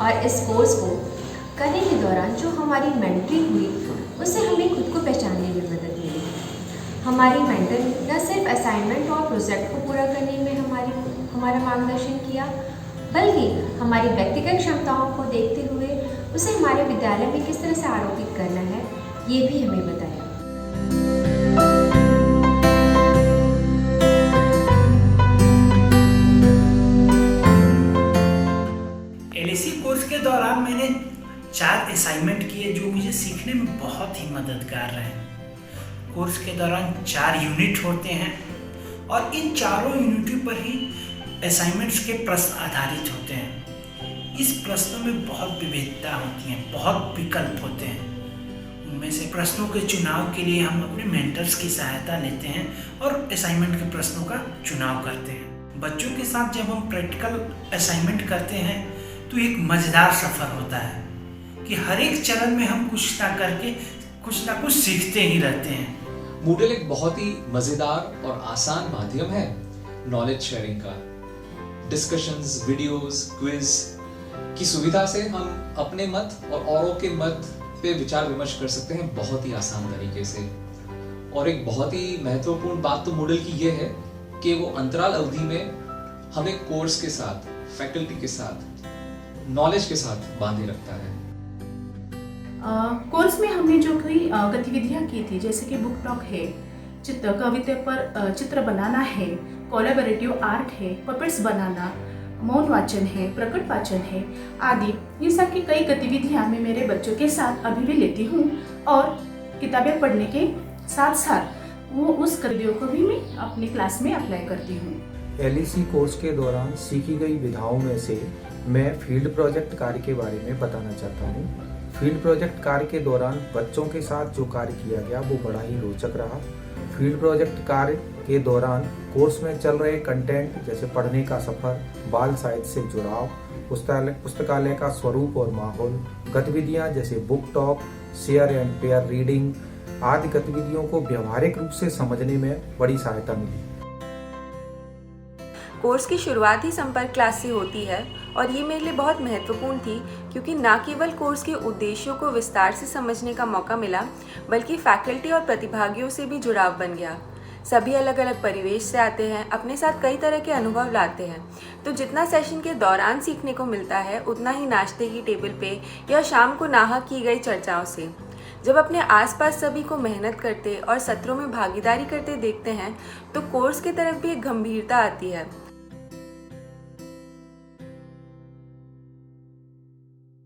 और इस कोर्स को करने के दौरान जो हमारी मेंटरिंग हुई उससे हमें खुद को पहचानने में मदद मिली। हमारी मेंटर न सिर्फ असाइनमेंट और प्रोजेक्ट को पूरा करने में हमारा मार्गदर्शन किया, बल्कि हमारी व्यक्तिगत क्षमताओं को देखते हुए उसे हमारे विद्यालय में किस तरह से आरोपित करना है, ये भी हमें बताया। एलएसी कोर्स के दौरान मैंने 4 असाइनमेंट किए जो मुझे सीखने में बहुत ही मददगार रहे। कोर्स के दौरान 4 यूनिट होते हैं और इन चारों यूनिटों पर ही असाइनमेंट्स के प्रश्न आधारित होते हैं। इस प्रश्नों में बहुत विविधता होती है, बहुत विकल्प होते हैं। उनमें से प्रश्नों के चुनाव के लिए हम अपने मेंटर्स की सहायता लेते हैं और असाइनमेंट के प्रश्नों का चुनाव करते हैं। बच्चों के साथ जब हम प्रैक्टिकल असाइनमेंट करते हैं तो एक मज़ेदार सफ़र होता है कि हर एक चरण में हम कुछ ना कुछ सीखते ही रहते हैं। मूडल एक बहुत ही मज़ेदार और आसान माध्यम है नॉलेज शेयरिंग का। डिस्कशंस, वीडियोस, क्विज की सुविधा से हम अपने मत और औरों के मत पे विचार विमर्श कर सकते हैं बहुत ही आसान तरीके से। और एक बहुत ही महत्वपूर्ण बात तो मूडल की ये है कि वो अंतराल अवधि में हमें कोर्स के साथ, फैकल्टी के साथ, नॉलेज के साथ बांधे रखता है। कोर्स में हमने जो कई गतिविधियां की थी, जैसे कि बुक टॉक है, कविता पर चित्र बनाना है, कोलैबोरेटिव आर्ट है, पपेट्स बनाना, मौन वाचन है, प्रकट वाचन है आदि। ये सब की कई गतिविधियां मैं मेरे बच्चों के साथ अभी भी लेती हूँ और किताबें पढ़ने के साथ साथ वो उस गतिविधियों को भी मैं अपनी क्लास में अप्लाई करती हूँ। एलईसी कोर्स के दौरान सीखी गई विधाओं में से मैं फील्ड प्रोजेक्ट कार्य के बारे में बताना चाहता हूँ। फील्ड प्रोजेक्ट कार्य के दौरान बच्चों के साथ जो कार्य किया गया वो बड़ा ही रोचक रहा। फील्ड प्रोजेक्ट कार्य के दौरान कोर्स में चल रहे कंटेंट जैसे पढ़ने का सफ़र, बाल साहित्य से जुड़ाव, पुस्तकालय का स्वरूप और माहौल, गतिविधियाँ जैसे book talk, share and pair reading आदि गतिविधियों को व्यवहारिक रूप से समझने में बड़ी सहायता मिली। कोर्स की शुरुआत ही संपर्क क्लास से होती है और ये मेरे लिए बहुत महत्वपूर्ण थी, क्योंकि न केवल कोर्स के उद्देश्यों को विस्तार से समझने का मौका मिला, बल्कि फैकल्टी और प्रतिभागियों से भी जुड़ाव बन गया। सभी अलग अलग परिवेश से आते हैं, अपने साथ कई तरह के अनुभव लाते हैं, तो जितना सेशन के दौरान सीखने को मिलता है उतना ही नाश्ते की टेबल पे या शाम को नाहक की गई चर्चाओं से। जब अपने आसपास सभी को मेहनत करते और सत्रों में भागीदारी करते देखते हैं तो कोर्स की तरफ भी एक गंभीरता आती है।